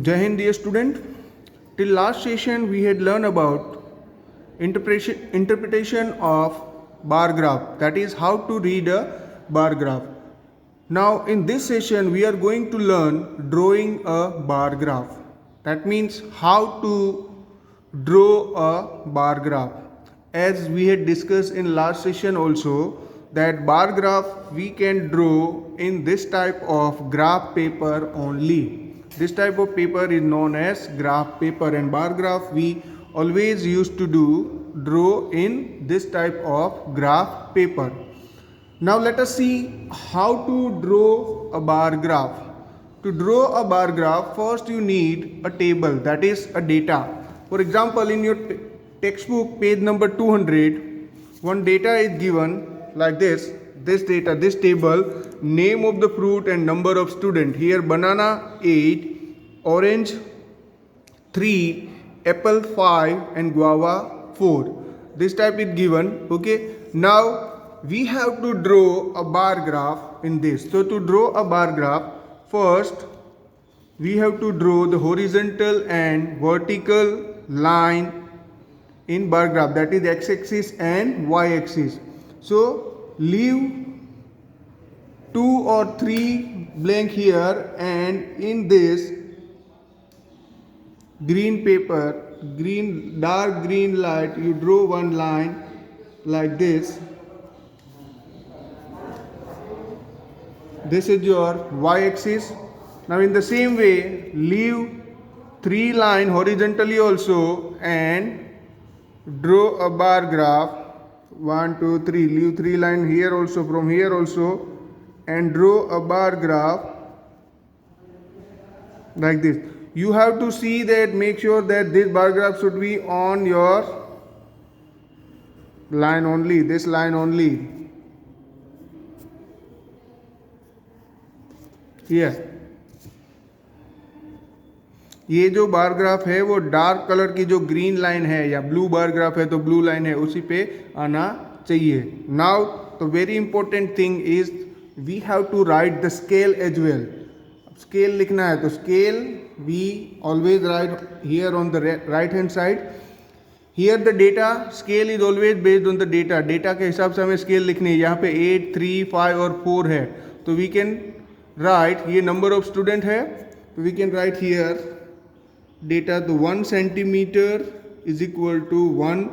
Jai Hind, dear student. Till last session, we had learned about interpretation of bar graph. That is how to read a bar graph. Now, in this session, we are going to learn drawing a bar graph. That means how to draw a bar graph. As we had discussed in last session also, that bar graph we can draw in this type of graph paper only. This type of paper is known as graph paper, and bar graph we always used to draw in this type of graph paper. Now let us see how to draw a bar graph. To draw a bar graph, first you need a table, that is a data. For example, in your textbook page number 200, one data is given like this. This data, this table, name of the fruit and number of student. Here banana 8, orange 3, apple 5 and guava 4. This type is given. Okay. Now we have to draw a bar graph in this. So to draw a bar graph, first we have to draw the horizontal and vertical line in bar graph, that is x-axis and y-axis. So leave 2 or 3 blank here, and in this green paper, dark green light, you draw one line like this. This is your y-axis. Now in the same way, leave 3 lines horizontally also and draw a bar graph. 1, 2, 3. Leave 3 lines here also, from here also, and draw a bar graph like this. You have to see that, make sure that this bar graph should be on your line only, this line only. Here. ये जो bar graph है वो dark colour की जो green line है, या blue bar graph है तो ब्लू लाइन है, उसी पे आना चाहिए. Now the very important thing is we have to write the scale as well. Scale लिखना है तो scale we always write here on the right hand side. Here the data, scale is always based on the data. Data के हिसाब से हमें scale लिखनी है. यहाँ पे 8, 3, 5 और 4 है, तो वी कैन राइट, ये नंबर ऑफ स्टूडेंट है, तो we can write here data. तो 1 centimetre is equal to 1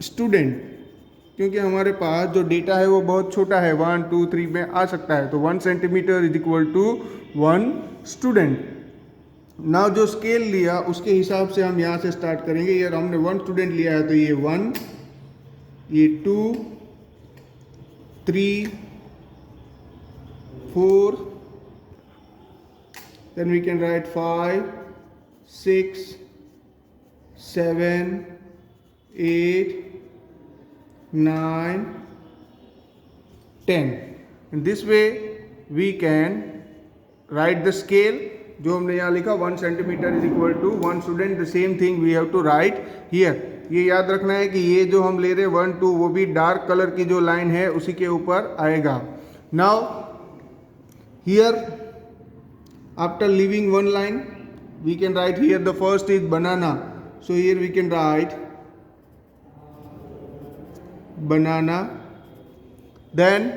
student, क्योंकि हमारे पास जो डेटा है वो बहुत छोटा है, 1, 2, 3 में आ सकता है, तो 1 centimetre is equal to 1 student. Now जो स्केल लिया उसके हिसाब से हम यहाँ से स्टार्ट करेंगे. यार हमने 1 स्टूडेंट लिया है, तो ये 1, ये 2, 3, 4, then we can write 5, 6, 7, 8, 9, 10. In this way we can write the scale. जो हमने यहाँ लिखा 1 centimetre is equal to 1 student. The same thing we have to write here. ये याद रखना है कि ये जो हम ले रहे हैं 1, 2, वो भी डार्क कलर की जो लाइन है उसी के ऊपर आएगा. Now here after leaving one line, we can write here the first is banana. So here we can write banana. Then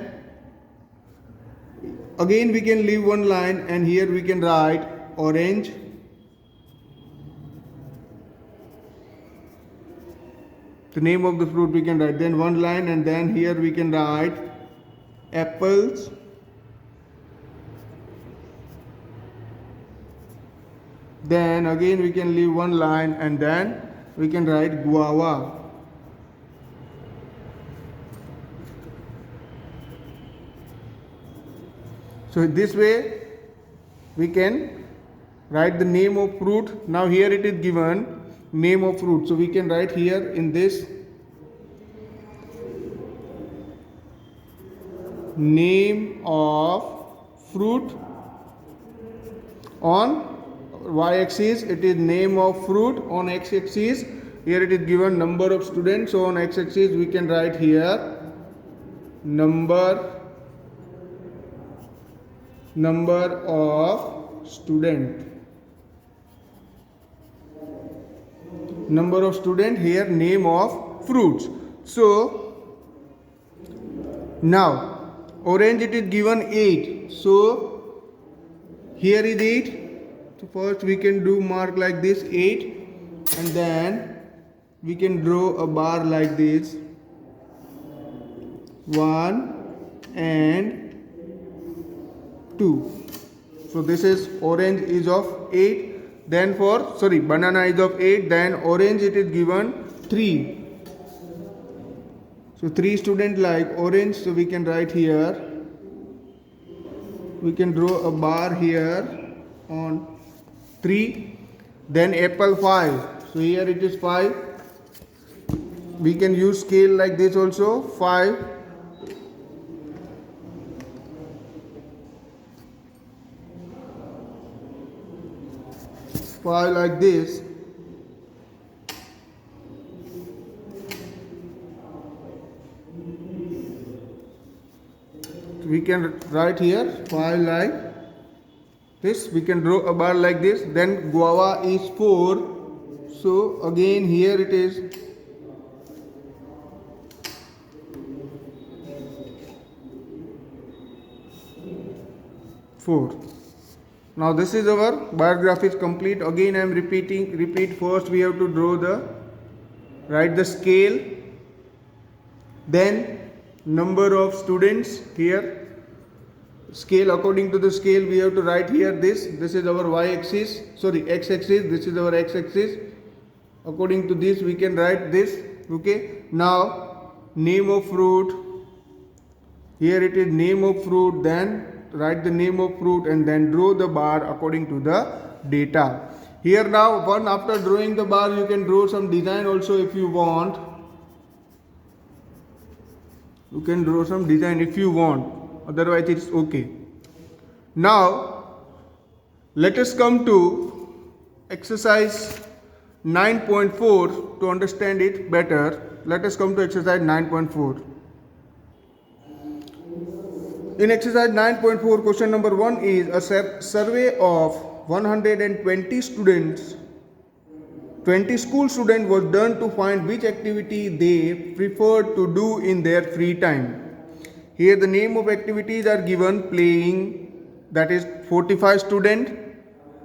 again we can leave one line, and here we can write orange. The name of the fruit we can write. Then one line, and then here we can write apples. Then again we can leave one line, and then we can write guava. So this way we can write the name of fruit. Now here it is given name of fruit, so we can write here in this name of fruit. On y-axis it is name of fruit. On x-axis here it is given number of students, so on x-axis we can write here number of student. number of student, here name of fruits. So now orange it is given 8, so here is 8. So first we can do mark like this 8, and then we can draw a bar like this 1 and 2. So this is orange is of 8, then banana is of 8, then orange it is given 3. So 3 students like orange, so we can write here, we can draw a bar here on 3. Then apple 5, so here it is 5. We can use scale like this also, 5. Like this. We can write here 5 like this. We can draw a bar like this. Then guava is 4, so again here it is 4. Now this is our bar graph is complete. Again I am repeat. First we have to write the scale, then number of students. Here scale, according to the scale we have to write here this is our x-axis, this is our x-axis. According to this we can write this. Okay, now name of fruit, here it is name of fruit, then write the name of fruit and then draw the bar according to the data. Here now after drawing the bar you can draw some design also if you want. You can draw some design if you want, otherwise it's okay. Now let us come to exercise 9.4 to understand it better. Let us come to exercise 9.4. In exercise 9.4, question number 1 is a survey of 120 students. 20 school students was done to find which activity they preferred to do in their free time. Here the name of activities are given: playing, that is 45 students,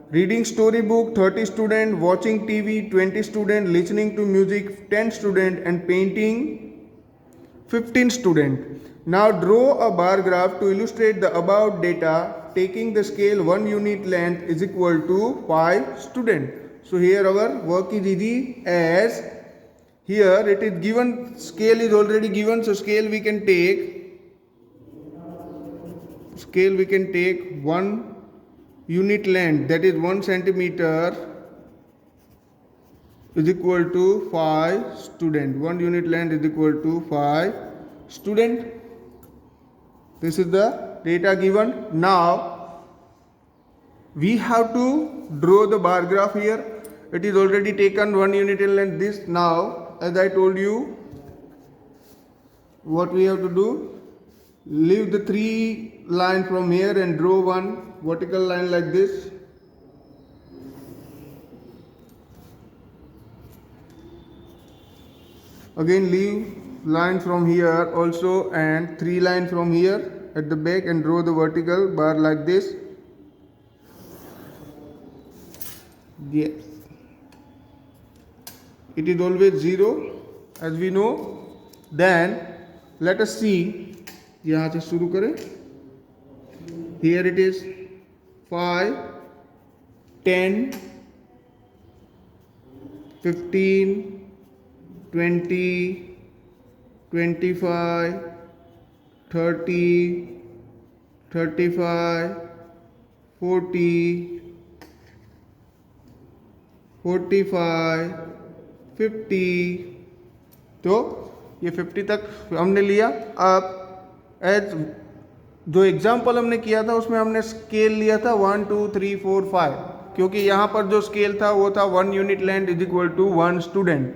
reading storybook 30 students, watching TV 20 students, listening to music 10 students, and painting 15 students. Now draw a bar graph to illustrate the above data, taking the scale 1 unit length is equal to 5 students. So here our work is easy, as here it is given, scale is already given, so scale we can take 1 unit length, that is 1 centimeter, is equal to 5 students. 1 unit length is equal to 5 students. This is the data given. Now we have to draw the bar graph here. It is already taken 1 unit in length this. Now as I told you, what we have to do, leave the 3 line from here and draw one vertical line like this. Again leave line from here also and 3 line from here at the back and draw the vertical bar like this. Yes, it is always 0 as we know. Then let us see, यहाँ से शुरू करें. Here it is 5, 10, 15, 20, 25, 30, 35, 40, 45, 50. तो ये 50 तक हमने लिया. अब एज जो एग्जाम्पल हमने किया था उसमें हमने स्केल लिया था 1, 2, 3, 4, 5, क्योंकि यहाँ पर जो स्केल था वो था 1 unit length is equal to 1 student.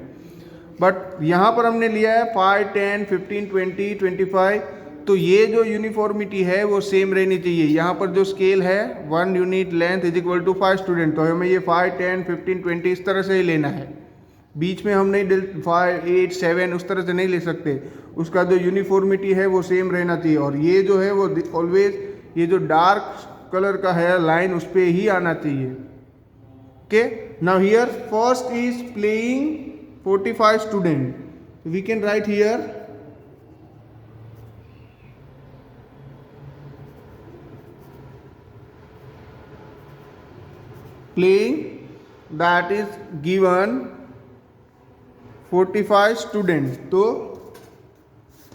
But यहाँ पर हमने लिया है 5, 10, 15, 20, 25. तो ये जो यूनिफॉर्मिटी है वो सेम रहनी चाहिए. यहाँ पर जो स्केल है 1 unit length is equal to 5 student, तो हमें ये 5, 10, 15, 20 इस तरह से ही लेना है. बीच में हम नहीं 5, 8, 7 उस तरह से नहीं ले सकते, उसका जो यूनिफॉर्मिटी है वो सेम रहना चाहिए। और ये जो है वो ऑलवेज ये जो डार्क कलर का है लाइन उस पर ही आना चाहिए। Okay, now here first is playing 45 student, we can write here playing, that is given 45 student, तो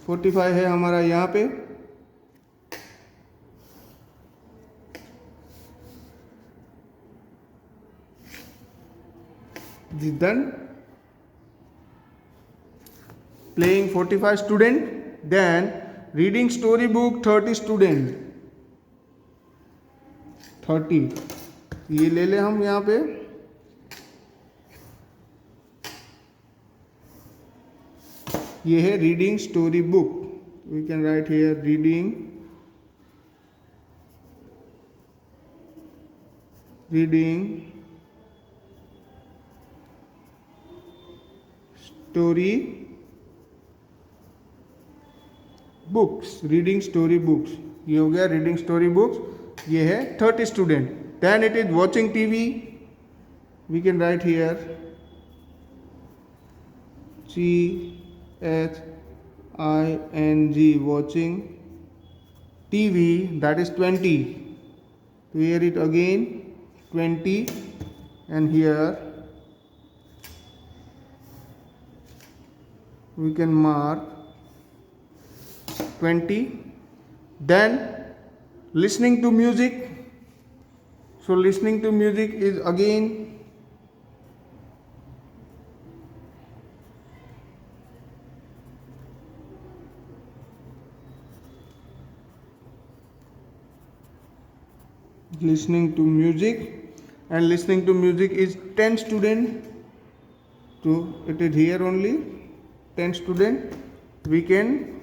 45 है हमारा यहाँ पे। Then playing 45 student, then reading storybook 30 student, 30 ये ले ले हम यहाँ पे। ये है reading story book, we can write here reading story books, reading story books, ये हो गया रीडिंग स्टोरी बुक्स, ये है 30 student. Then it is watching TV, we can write here CHING, watching TV, that is 20. Here it again 20, and here we can mark 20. Then listening to music, so listening to music is again listening to music, and listening to music is 10 student, so it is here only 10 student. We can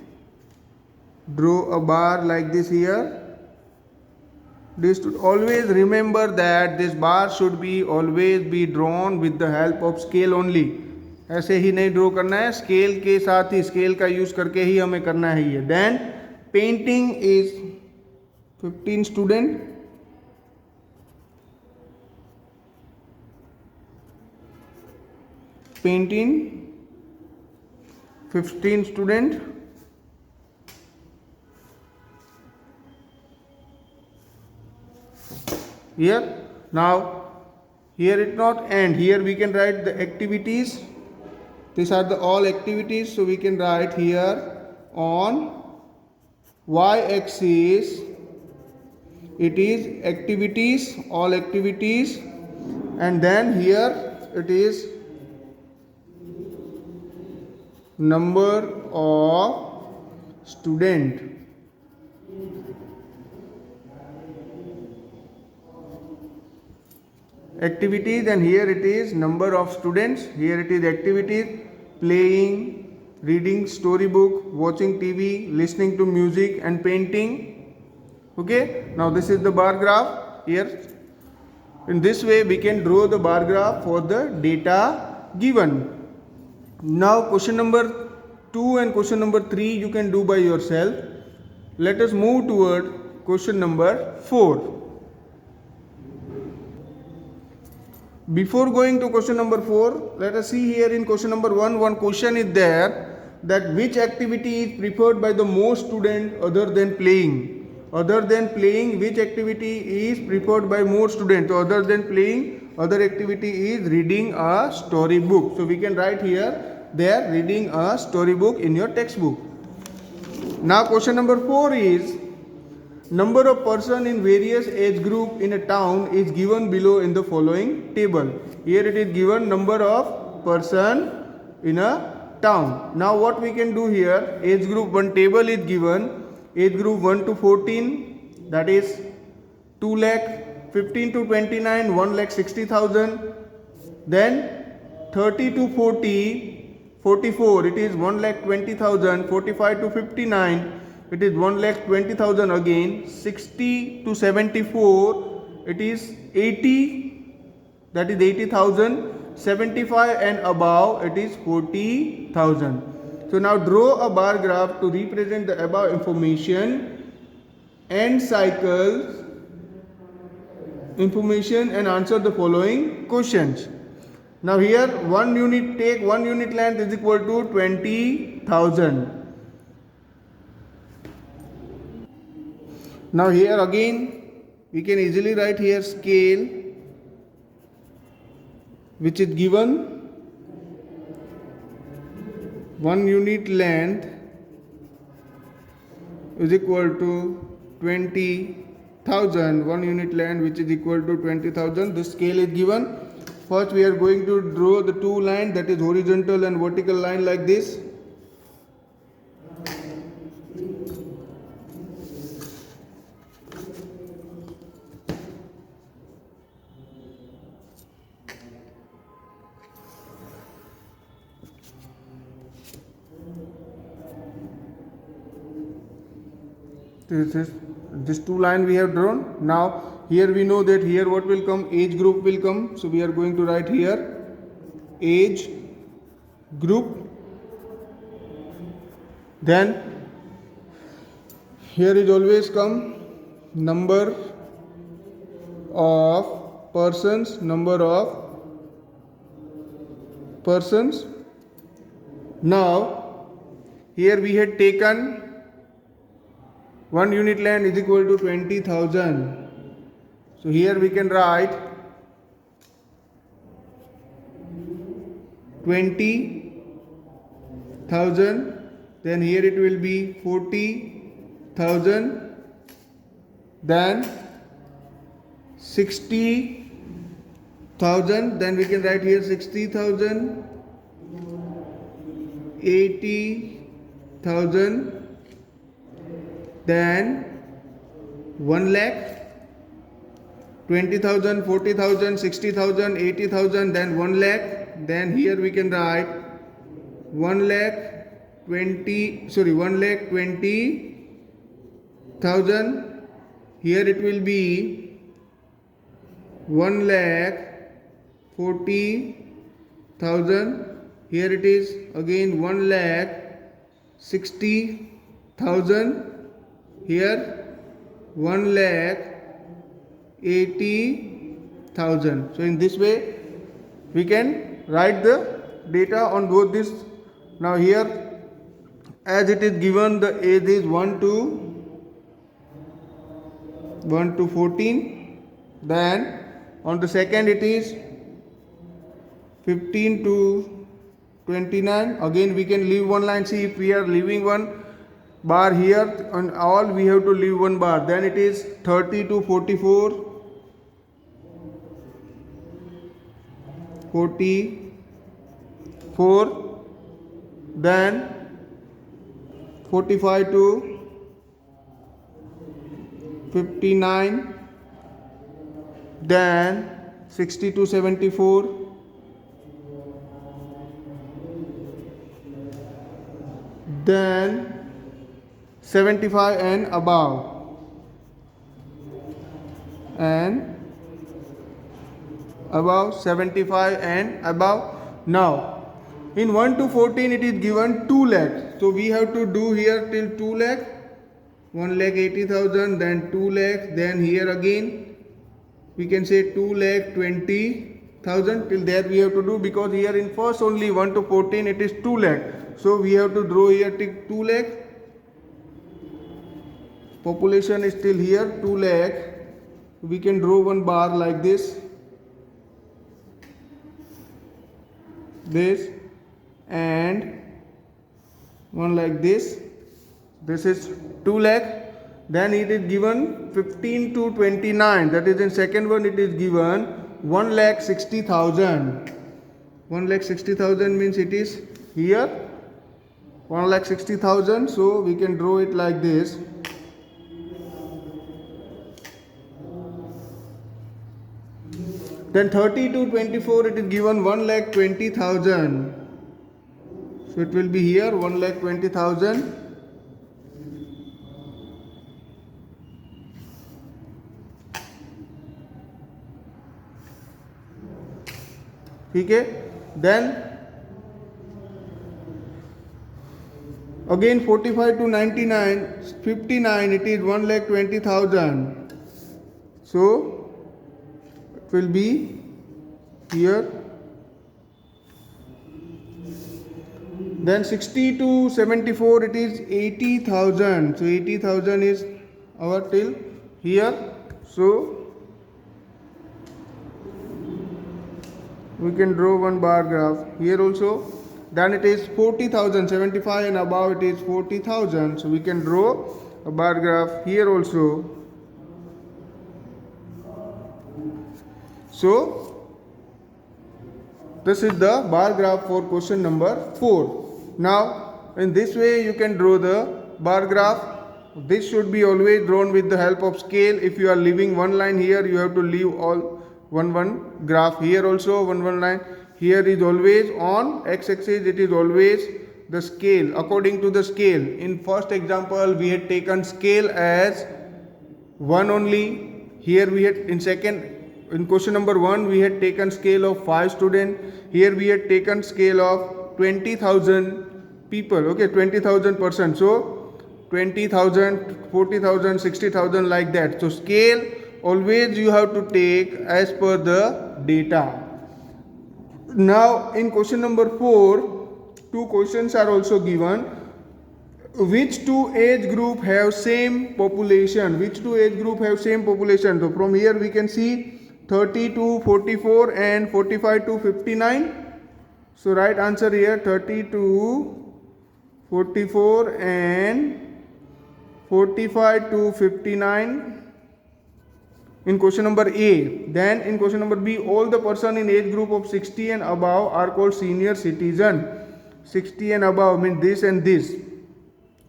draw a bar like this here. This should always remember that this bar should be always be drawn with the help of scale only. ऐसे ही नहीं draw करना है, scale के साथ ही, scale का use करके ही हमें करना है ये। Then painting is 15 student, painting 15 student, here. Now here it not end, here we can write the activities, these are the all activities, so we can write here on y-axis it is activities, all activities, and then here it is number of student, activities, and here it is number of students, here it is activities, playing, reading storybook, watching TV, listening to music, and painting. Okay, now this is the bar graph here. In this way we can draw the bar graph for the data given. Now question number 2 and question number 3 you can do by yourself. Let us move toward question number 4. Before going to question number 4, let us see here in question number 1, one question is there that which activity is preferred by the most student other than playing. Other than playing, which activity is preferred by more students? So other than playing, other activity is reading a story book. So we can write here there reading a story book in your textbook. Now question number 4 is number of person in various age group in a town is given below in the following table. Here it is given number of person in a town. Now what we can do here, age group 1 table is given, age group 1 to 14, that is 2 lakh, 15 to 29 1,60,000, then 30 to 40 44 it is 1,20,000, 45 to 59 it is 1,20,000 again, 60 to 74 it is 80, that is 80,000, 75 and above it is 40,000. So now draw a bar graph to represent the above information and cycles information and answer the following questions. Now here 1 unit length is equal to 20,000. Now here again we can easily write here scale, which is given 1 unit length is equal to 20,000. 1 unit length which is equal to 20,000. The scale is given. First we are going to draw the two lines, that is horizontal and vertical line, like this. This two line we have drawn. Now here we know that here what will come, age group will come, so we are going to write here age group. Then here is always come number of persons. Now here we had taken 1 unit length is equal to 20,000. So here we can write 20,000. Then here it will be 40,000. Then 60,000. Then we can write here 60,000, 80,000. Then 1 lakh, 20,000, 40,000, 60,000, 80,000, then 1 lakh. Then here we can write 1,20,000. Here it will be 1,40,000. Here it is again 1,60,000. Here 1,80,000. So in this way we can write the data on both this. Now here, as it is given, the age is 1 to 14. Then on the second it is 15 to 29. Again we can leave one line. See, if we are leaving one bar here, on all we have to leave one bar. Then it is 30 to 44, 44, then 45 to 59, then 60 to 74, then 75 and above, and above 75 and above. Now in 1 to 14 it is given 2 lakh, so we have to do here till 2 lakh, 1,80,000, then 2 lakh, then here again we can say 2,20,000. Till there we have to do, because here in first only 1 to 14 it is 2 lakh, so we have to draw here till 2 lakh. Population is still here 2 lakh. We can draw one bar like this, and one like this. This is 2 lakh. Then it is given 15 to 29, that is in second one it is given 1,60,000. 1,60,000 means it is here 1,60,000, so we can draw it like this. Then 30 to 24 it is given 1,20,000, so it will be here 1,20,000. ठीक है. Then again 45 to 99, 59, it is 1,20,000. So it will be here. Then 60 to 74, it is 80,000. So 80,000 is our till here. So we can draw one bar graph here also. Then it is 40,000, 75 and above it is 40,000. So we can draw a bar graph here also. So this is the bar graph for question number 4. Now in this way you can draw the bar graph. This should be always drawn with the help of scale. If you are leaving one line here, you have to leave all one graph here also, one line. Here is always on x-axis, it is always the scale, according to the scale. In first example we had taken scale as 1 only. Here we had in question number 1 we had taken scale of 5 students. Here we had taken scale of 20,000 people, okay, 20,000 persons. So 20,000, 40,000, 60,000 like that. So scale always you have to take as per the data. Now in question number 4, 2 questions are also given. Which 2 age group have same population? Which 2 age group have same population? So from here we can see 30 to 44 and 45 to 59. So right answer here 30 to 44 and 45 to 59 in question number A. Then in question number B, all the person in age group of 60 and above are called senior citizen. 60 and above means this and this.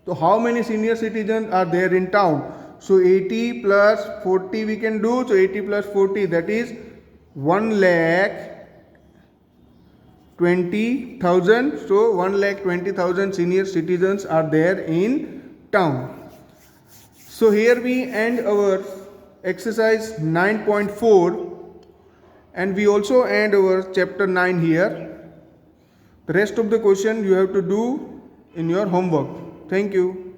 So how many senior citizens are there in town? So 80 plus 40 we can do. So 80 plus 40, that is 1,20,000. So 1,20,000 senior citizens are there in town. So here we end our exercise 9.4 and we also end our chapter 9 here. The rest of the question you have to do in your homework. Thank you.